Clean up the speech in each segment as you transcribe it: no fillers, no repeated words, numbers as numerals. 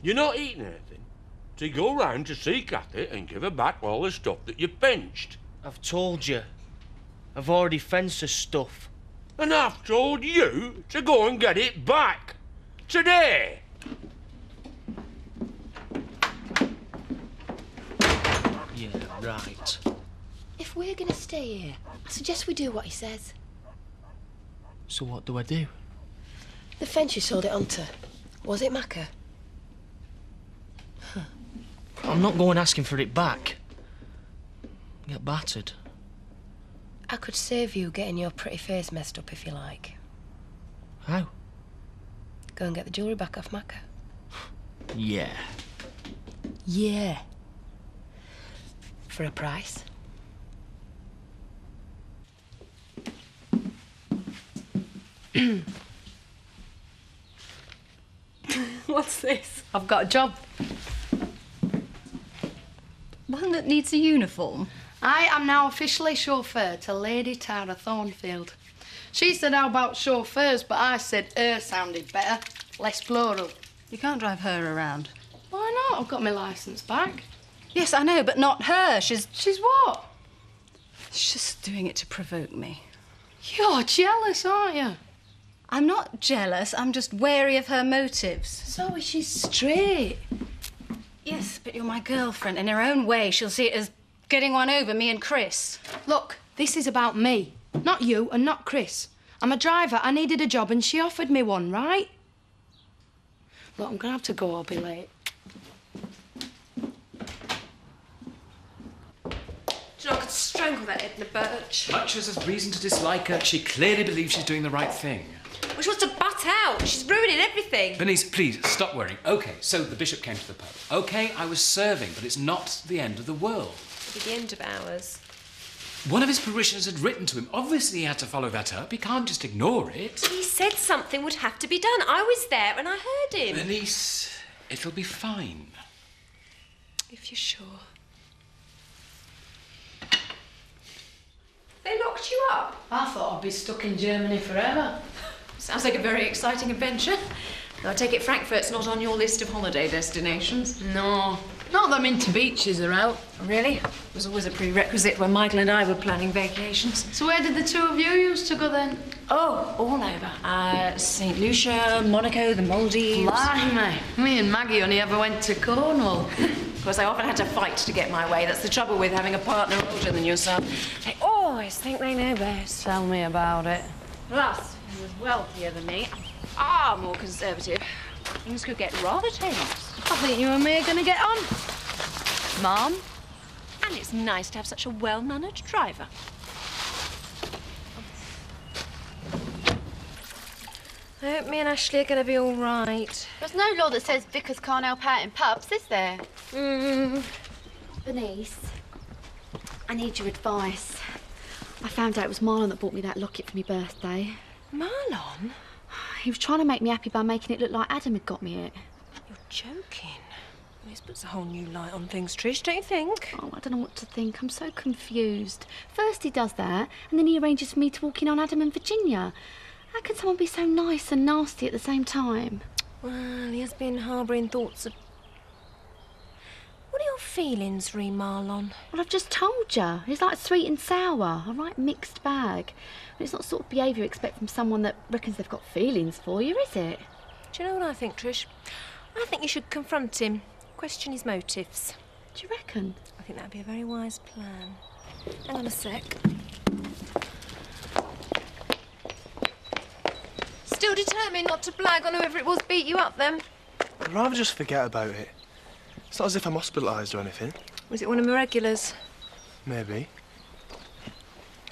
You're not eating anything. So you go round to see Cathy and give her back all the stuff that you fenced. I've told you. I've already fenced her stuff. And I've told you to go and get it back. Today. Yeah, right. If we're going to stay here, I suggest we do what he says. So what do I do? The fence you sold it onto, was it Macca? I'm not going asking for it back. Get battered. I could save you getting your pretty face messed up if you like. How? Go and get the jewellery back off Macca. Yeah. Yeah. For a price. What's this? I've got a job. One that needs a uniform? I am now officially chauffeur to Lady Tara Thornfield. She said, how about chauffeurs? But I said her sounded better, less plural. You can't drive her around. Why not? I've got my licence back. Yes, I know, but not her. She's what? just doing it to provoke me. You're jealous, aren't you? I'm not jealous, I'm just wary of her motives. So is she straight? Yes, but you're my girlfriend. In her own way, she'll see it as getting one over me and Chris. Look, this is about me, not you and not Chris. I'm a driver, I needed a job and she offered me one, right? Look, I'm gonna have to go, I'll be late. I could strangle that Edna Birch. Much as there's reason to dislike her, she clearly believes she's doing the right thing. Well, she wants to butt out. She's ruining everything. Bernice, please, stop worrying. OK, so the bishop came to the pub. OK, I was serving, but it's not the end of the world. It'll be the end of ours. One of his parishioners had written to him. Obviously, he had to follow that up. He can't just ignore it. He said something would have to be done. I was there and I heard him. Bernice, it'll be fine. If you're sure. They locked you up? I thought I'd be stuck in Germany forever. Sounds like a very exciting adventure. I take it Frankfurt's not on your list of holiday destinations. No, not that Minty Beaches are out. Really? It was always a prerequisite when Michael and I were planning vacations. So where did the two of you used to go then? Oh, all over. St. Lucia, Monaco, the Maldives. Blimey, me and Maggie only ever went to Cornwall. Of course, I often had to fight to get my way. That's the trouble with having a partner older than yourself. They always think they know best. Tell me about it. Plus, he was wealthier than me, far more conservative. Things could get rather tense. I think you and me are going to get on. Mom? And it's nice to have such a well-mannered driver. I hope me and Ashley are going to be all right. There's no law that says vicars can't help out in pubs, is there? Bernice, I need your advice. I found out it was Marlon that bought me that locket for my birthday. Marlon? He was trying to make me happy by making it look like Adam had got me it. You're joking. This puts a whole new light on things, Trish, don't you think? Oh, I don't know what to think. I'm so confused. First he does that, and then he arranges for me to walk in on Adam and Virginia. How can someone be so nice and nasty at the same time? Well, he has been harbouring thoughts of... What are your feelings, re Marlon? Well, I've just told you. He's like sweet and sour, a right mixed bag. And it's not the sort of behaviour you expect from someone that reckons they've got feelings for you, is it? Do you know what I think, Trish? I think you should confront him, question his motives. Do you reckon? I think that'd be a very wise plan. Hang on a sec. Still determined not to blag on whoever it was beat you up, then? I'd rather just forget about it. It's not as if I'm hospitalised or anything. Was it one of my regulars? Maybe.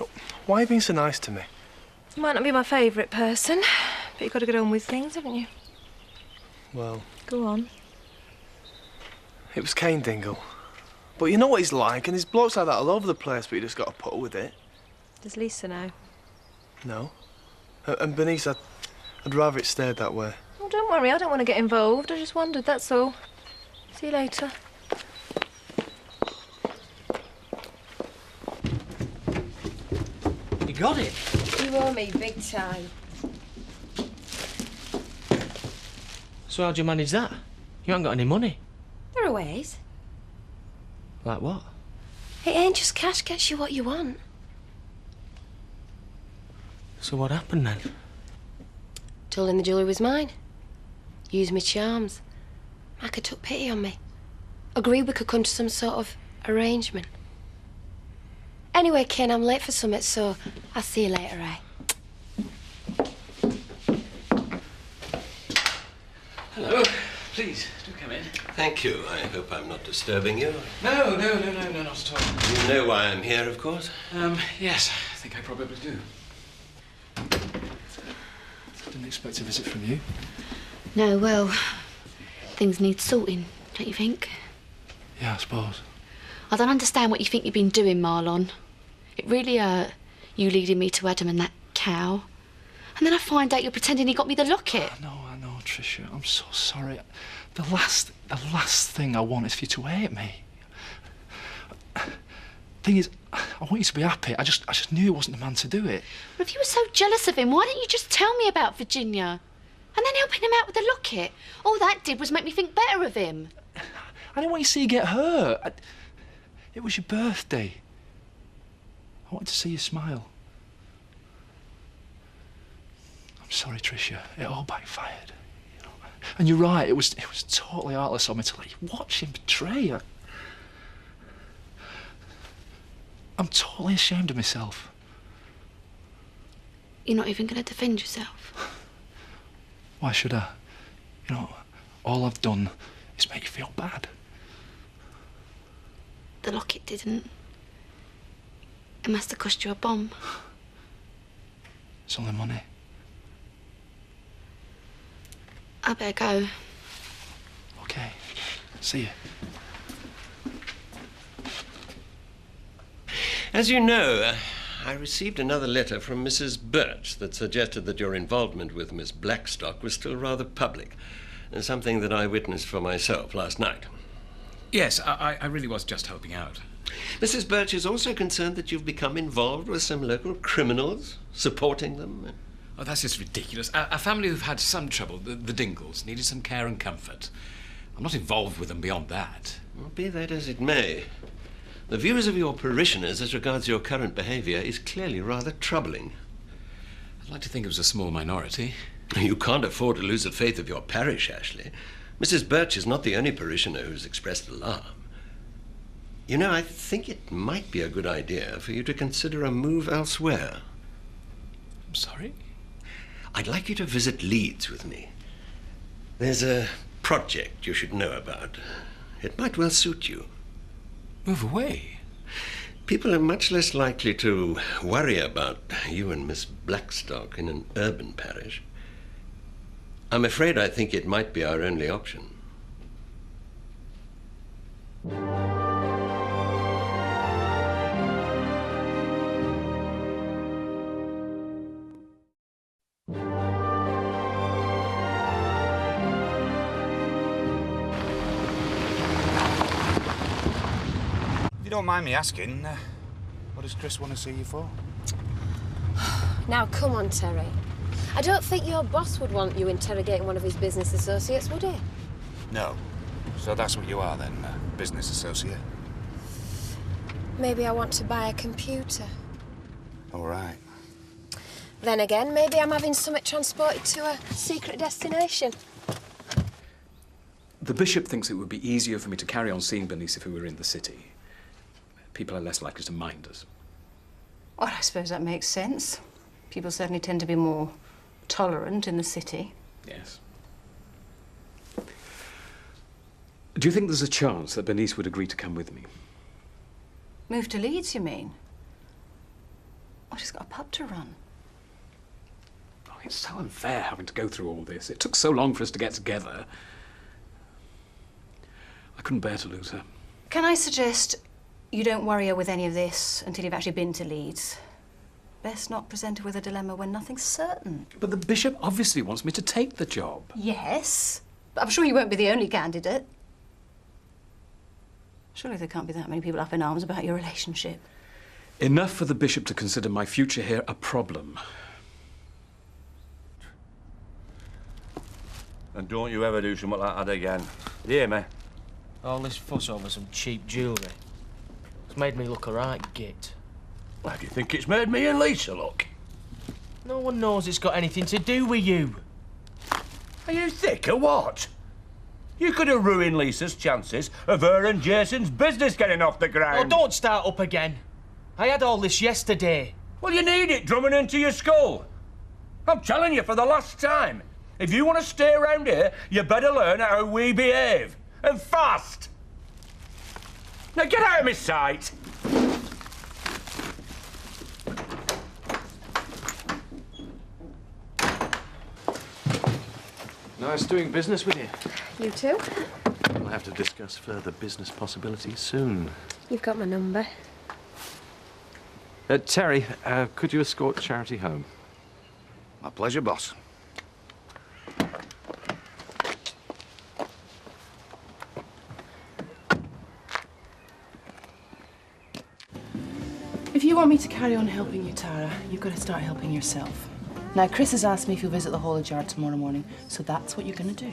Oh, why are you being so nice to me? Might not be my favourite person, but you've got to get on with things, haven't you? Well... Go on. It was Kane Dingle. But you know what he's like, and his blokes like that all over the place, but you just got to put up with it. Does Lisa know? No. And Bernice, I'd rather it stayed that way. Oh, don't worry, I don't want to get involved. I just wondered, that's all. See you later. You got it? You owe me big time. So how'd you manage that? You haven't got any money. There are ways. Like what? It ain't just cash gets you what you want. So what happened then? Told him the jewellery was mine. Used me charms. Micah took pity on me. Agreed we could come to some sort of arrangement. Anyway, Ken, I'm late for summit, so I'll see you later, eh? Hello. Please, do come in. Thank you. I hope I'm not disturbing you. No, not at all. You know why I'm here, of course. Yes, I think I probably do. Didn't expect a visit from you. No, well, things need sorting, don't you think? Yeah, I suppose. I don't understand what you think you've been doing, Marlon. It really hurt, you leading me to Adam and that cow. And then I find out you're pretending he got me the locket. I know, Tricia. I'm so sorry. The last thing I want is for you to hate me. Thing is, I want you to be happy. I just knew he wasn't the man to do it. But if you were so jealous of him, why didn't you just tell me about Virginia? And then helping him out with the locket. All that did was make me think better of him. I didn't want you to see you get hurt. It was your birthday. I wanted to see you smile. I'm sorry, Tricia. It all backfired. You know? And you're right. It was totally heartless of me to let you watch him betray you. I'm totally ashamed of myself. You're not even going to defend yourself. Why should I? You know, all I've done is make you feel bad. The locket didn't. It must have cost you a bomb. It's only money. I better go. Okay. See you. As you know, I received another letter from Mrs. Birch that suggested that your involvement with Miss Blackstock was still rather public, and something that I witnessed for myself last night. Yes, I really was just helping out. Mrs. Birch is also concerned that you've become involved with some local criminals, supporting them. Oh, that's just ridiculous. A family who've had some trouble, the Dingles, needed some care and comfort. I'm not involved with them beyond that. Well, be that as it may, the views of your parishioners as regards your current behaviour is clearly rather troubling. I'd like to think it was a small minority. You can't afford to lose the faith of your parish, Ashley. Mrs. Birch is not the only parishioner who's expressed alarm. You know, I think it might be a good idea for you to consider a move elsewhere. I'm sorry? I'd like you to visit Leeds with me. There's a project you should know about. It might well suit you. Move away? People are much less likely to worry about you and Miss Blackstock in an urban parish. I'm afraid I think it might be our only option. If you don't mind me asking, what does Chris want to see you for? Now, come on, Terry. I don't think your boss would want you interrogating one of his business associates, would he? No. So that's what you are then, business associate? Maybe I want to buy a computer. All right. Then again, maybe I'm having something transported to a secret destination. The bishop thinks it would be easier for me to carry on seeing Bernice if we were in the city. People are less likely to mind us. Well, I suppose that makes sense. People certainly tend to be more tolerant in the city. Yes. Do you think there's a chance that Bernice would agree to come with me? Move to Leeds, you mean? Oh, she's got a pub to run. Oh, it's so unfair having to go through all this. It took so long for us to get together. I couldn't bear to lose her. Can I suggest you don't worry her with any of this until you've actually been to Leeds? Best not present her with a dilemma when nothing's certain. But the bishop obviously wants me to take the job. Yes, but I'm sure you won't be the only candidate. Surely there can't be that many people up in arms about your relationship. Enough for the bishop to consider my future here a problem. And don't you ever do something like that again. Yeah, man. All this fuss over some cheap jewellery. It's made me look a right git. How do you think it's made me and Lisa look? No one knows it's got anything to do with you. Are you thick or what? You could have ruined Lisa's chances of her and Jason's business getting off the Oh, ground. don't start up again. I had all this yesterday. Well, you need it drumming into your skull. I'm telling you for the last time. If you want to stay around here, you better learn how we behave. And fast. Now get out of my sight. Nice doing business with you. You too? We'll have to discuss further business possibilities soon. You've got my number. Terry, could you escort Charity home? My pleasure, boss. If you want me to carry on helping you, Tara, you've got to start helping yourself. Now, Chris has asked me if you'll visit the haulage yard tomorrow morning, so that's what you're going to do.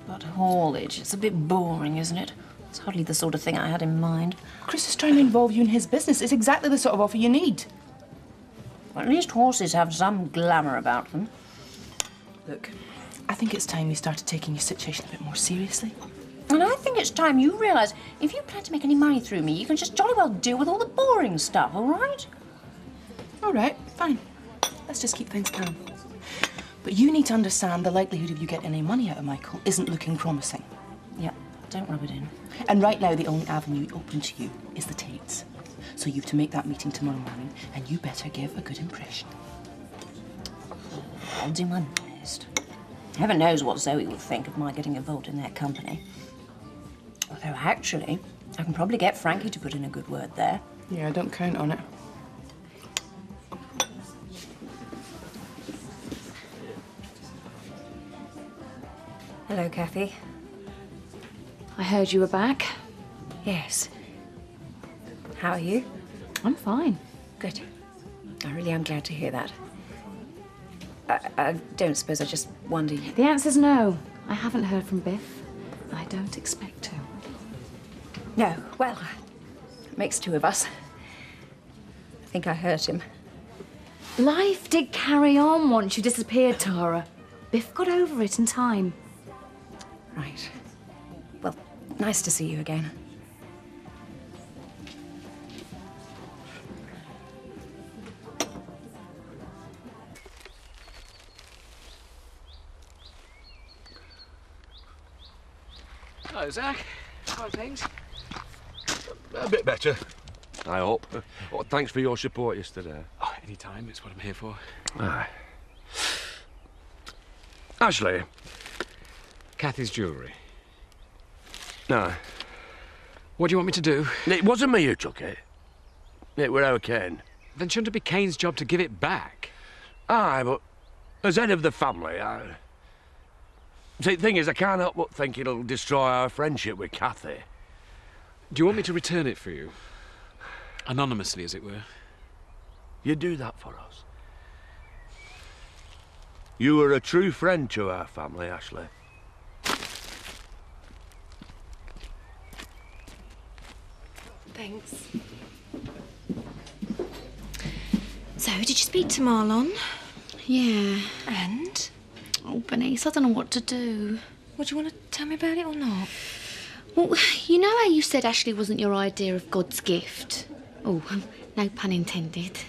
But haulage, it's a bit boring, isn't it? It's hardly the sort of thing I had in mind. Chris is trying to involve you in his business. It's exactly the sort of offer you need. Well, at least horses have some glamour about them. Look, I think it's time you started taking your situation a bit more seriously. And I think it's time you realise if you plan to make any money through me, you can just jolly well deal with all the boring stuff, all right? All right, fine. Let's just keep things calm. But you need to understand the likelihood of you getting any money out of Michael isn't looking promising. Yeah, don't rub it in. And right now, the only avenue open to you is the Tates. So you've to make that meeting tomorrow morning, and you better give a good impression. I'll do my best. Heaven knows what Zoe will think of my getting involved in their company. Although, actually, I can probably get Frankie to put in a good word there. Yeah, don't count on it. Hello, Kathy. I heard you were back. Yes. How are you? I'm fine. Good. I really am glad to hear that. I don't suppose I just wonder... The answer's no. I haven't heard from Biff. I don't expect to. No, well, it makes two of us. I think I hurt him. Life did carry on once you disappeared, Tara. Biff got over it in time. Right. Well, nice to see you again. Hello, Zach. How are things? A bit better, I hope. Oh, thanks for your support yesterday. Oh, any time. It's what I'm here for. Aye. Ashley. Kathy's jewellery. No. What do you want me to do? It wasn't me who took it. It were our Ken. Then shouldn't it be Kane's job to give it back? Aye, but as head of the family, See, the thing is, I can't help but think it'll destroy our friendship with Kathy. Do you want me to return it for you? Anonymously, as it were. You do that for us. You were a true friend to our family, Ashley. Thanks. So, did you speak to Marlon? Yeah. And? Oh, Bernice, I don't know what to do. Would you want to tell me about it or not? Well, you know how you said Ashley wasn't your idea of God's gift? Oh, no pun intended.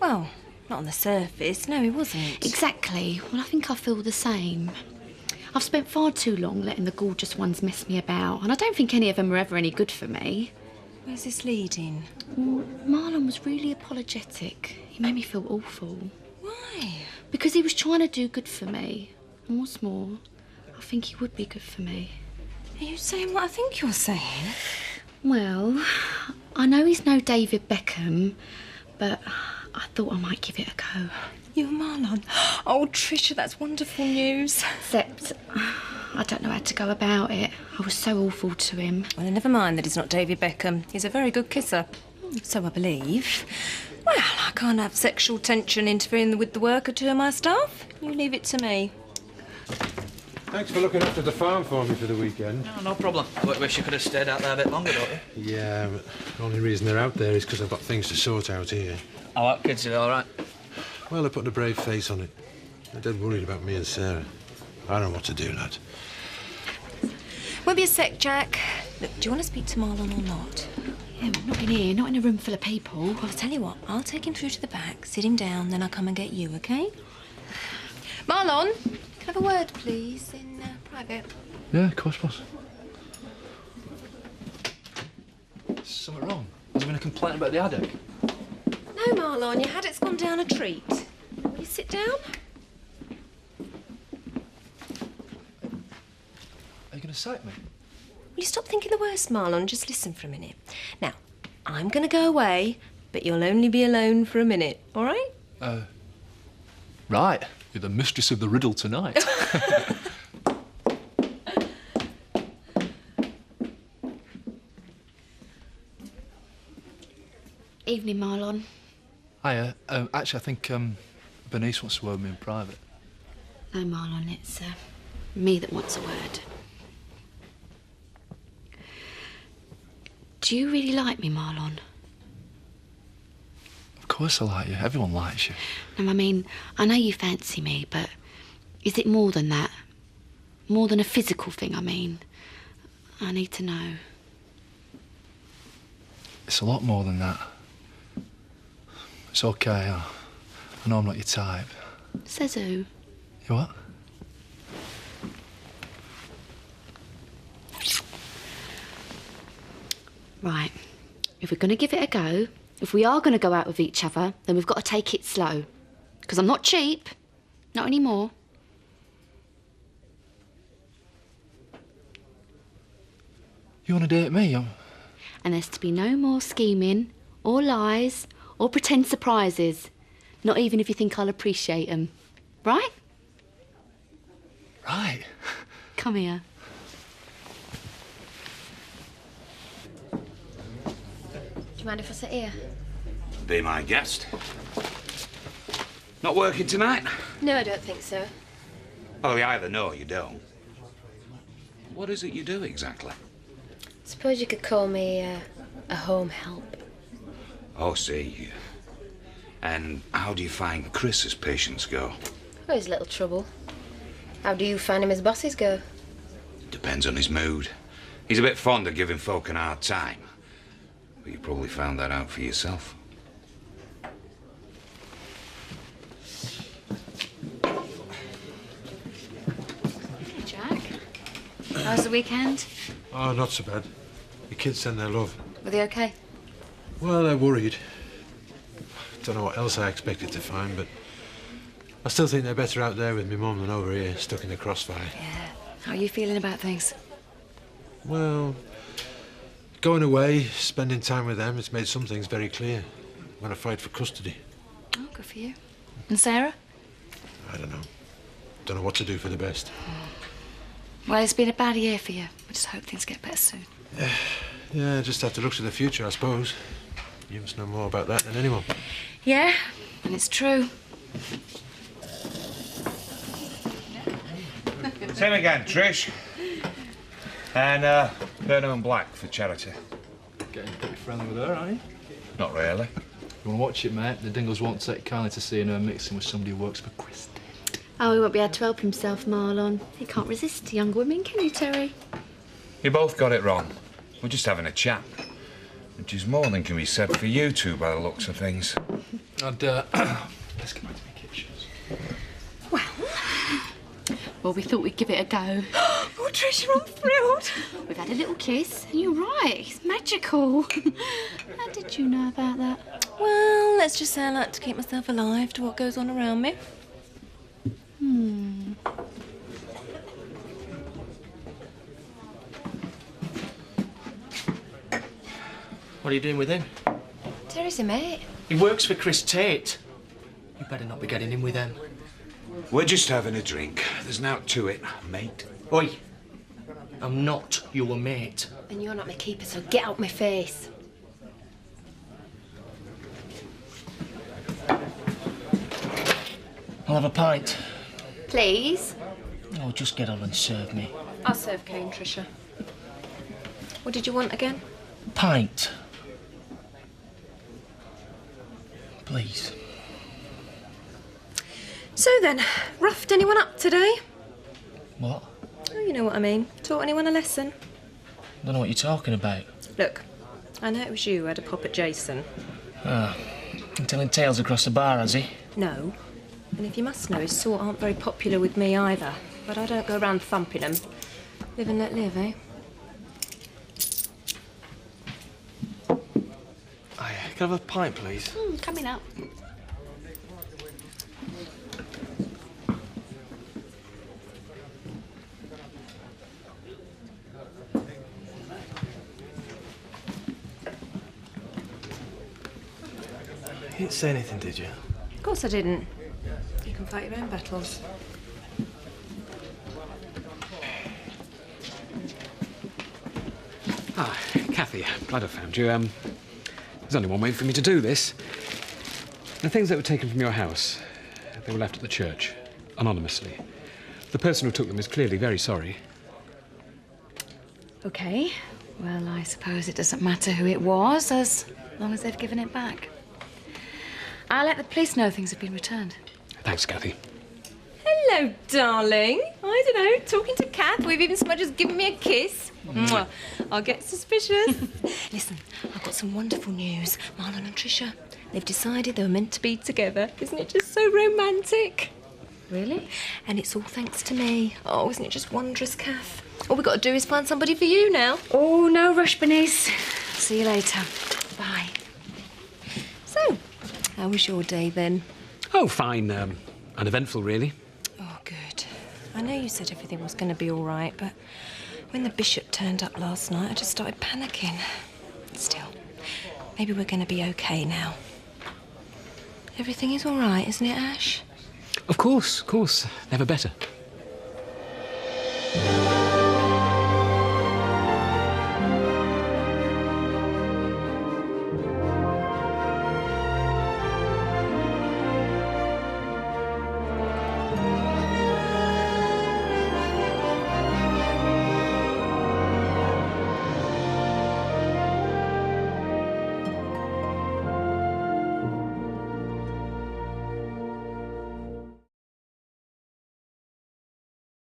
Well, not on the surface. No, it wasn't. Exactly. Well, I think I feel the same. I've spent far too long letting the gorgeous ones mess me about, and I don't think any of them are ever any good for me. Where's this leading? Well, Marlon was really apologetic. He made me feel awful. Why? Because he was trying to do good for me. And what's more, I think he would be good for me. Are you saying what I think you're saying? Well, I know he's no David Beckham, but I thought I might give it a go. You and Marlon? Oh, Tricia, that's wonderful news. Except, I don't know how to go about it. I was so awful to him. Well, never mind that he's not David Beckham. He's a very good kisser. So I believe. Well, I can't have sexual tension interfering with the work of two of my staff. You leave it to me. Thanks for looking after the farm for me for the weekend. No, no problem. But wish you could have stayed out there a bit longer, don't you? Yeah, but the only reason they're out there is because I've got things to sort out here. Oh, what kids are all right? Well, they're putting a brave face on it. They're dead worried about me and Sarah. I don't know what to do, lad. Won't be a sec, Jack. Look, do you want to speak to Marlon or not? Yeah, but not in here, not in a room full of people. I'll tell you what, I'll take him through to the back, sit him down, then I'll come and get you, OK? Marlon, can I have a word, please, in private? Yeah, of course, boss. Is something wrong? Has there been a complaint about the attic? No, Marlon, your haddock's gone down a treat. Will you sit down? Are you going to sack me? Will you stop thinking the worst, Marlon? Just listen for a minute. Now, I'm going to go away, but you'll only be alone for a minute, all right? Right. You're the mistress of the riddle tonight. Evening, Marlon. Hiya. Actually, I think Bernice wants to word me in private. No, Marlon, it's me that wants a word. Do you really like me, Marlon? Of course I like you. Everyone likes you. No, I mean, I know you fancy me, but is it more than that? More than a physical thing, I mean. I need to know. It's a lot more than that. It's okay. I know I'm not your type. Says who? You what? Right. If we're going to give it a go, if we are going to go out with each other, then we've got to take it slow. Because I'm not cheap. Not anymore. You want to date me? And there's to be no more scheming, or lies, or pretend surprises. Not even if you think I'll appreciate them. Right? Right. Come here. Do you mind if I sit here? Be my guest. Not working tonight? No, I don't think so. Well, you either know or you don't. What is it you do exactly? Suppose you could call me a home help. Oh, see. And how do you find Chris as patients go? Oh, he's little trouble. How do you find him as bosses go? Depends on his mood. He's a bit fond of giving folk an hard time. But you probably found that out for yourself. Hey, Jack. How's the weekend? Oh, not so bad. The kids send their love. Were they okay? Well, they're worried. Don't know what else I expected to find, but I still think they're better out there with me mum than over here, stuck in the crossfire. Yeah. How are you feeling about things? Well, going away, spending time with them, it's made some things very clear. I'm going to fight for custody. Oh, good for you. And Sarah? I don't know. Don't know what to do for the best. Well, it's been a bad year for you. I just hope things get better soon. Yeah, just have to look to the future, I suppose. You must know more about that than anyone. Yeah, and it's true. Same again, Trish. And Burno and Black for charity. Getting pretty friendly with her, aren't you? Not really. You want to watch it, mate? The Dingles won't take kindly to seeing her mixing with somebody who works for Chris. Oh, he won't be able to help himself, Marlon. He can't resist young women, can you, Terry? You both got it wrong. We're just having a chat. Which is more than can be said for you two by the looks of things. I'd, let's get back to my kitchens. Well, we thought we'd give it a go. Oh, Trish, I'm thrilled. We've had a little kiss, and you're right, it's magical. How did you know about that? Well, let's just say I like to keep myself alive to what goes on around me. What are you doing with him? Terry's a mate. He works for Chris Tate. You better not be getting in with them. We're just having a drink. There's naught to it, mate. Oi, I'm not your mate. And you're not my keeper, so get out my face. I'll have a pint. Please? Oh, just get on and serve me. I'll serve Kane, Tricia. What did you want again? Pint. Please. So then, roughed anyone up today? What? Oh, you know what I mean. Taught anyone a lesson? Don't know what you're talking about. Look, I know it was you who had a pop at Jason. Ah, he's telling tales across the bar, has he? No. And if you must know, his sort aren't very popular with me either. But I don't go around thumping them. Live and let live, eh? Hiya, can I have a pint, please? Coming up. You didn't say anything, did you? Of course I didn't. You can fight your own battles. Ah, Kathy, glad I found you. There's only one way for me to do this. The things that were taken from your house, they were left at the church, anonymously. The person who took them is clearly very sorry. OK. Well, I suppose it doesn't matter who it was, as long as they've given it back. I'll let the police know things have been returned. Thanks, Kathy. Hello, darling. I don't know, talking to Kath, we've even so much as given me a kiss. Mwah. I'll get suspicious. Listen, I've got some wonderful news. Marlon and Tricia, they've decided they were meant to be together. Isn't it just so romantic? Really? And it's all thanks to me. Oh, isn't it just wondrous, Kath? All we've got to do is find somebody for you now. Oh, no rush, Bernice. See you later. Bye. So, how was your day then? Oh, fine. Uneventful, really. Oh, good. I know you said everything was going to be all right, but when the bishop turned up last night, I just started panicking. Still, maybe we're going to be okay now. Everything is all right, isn't it, Ash? Of course, never better.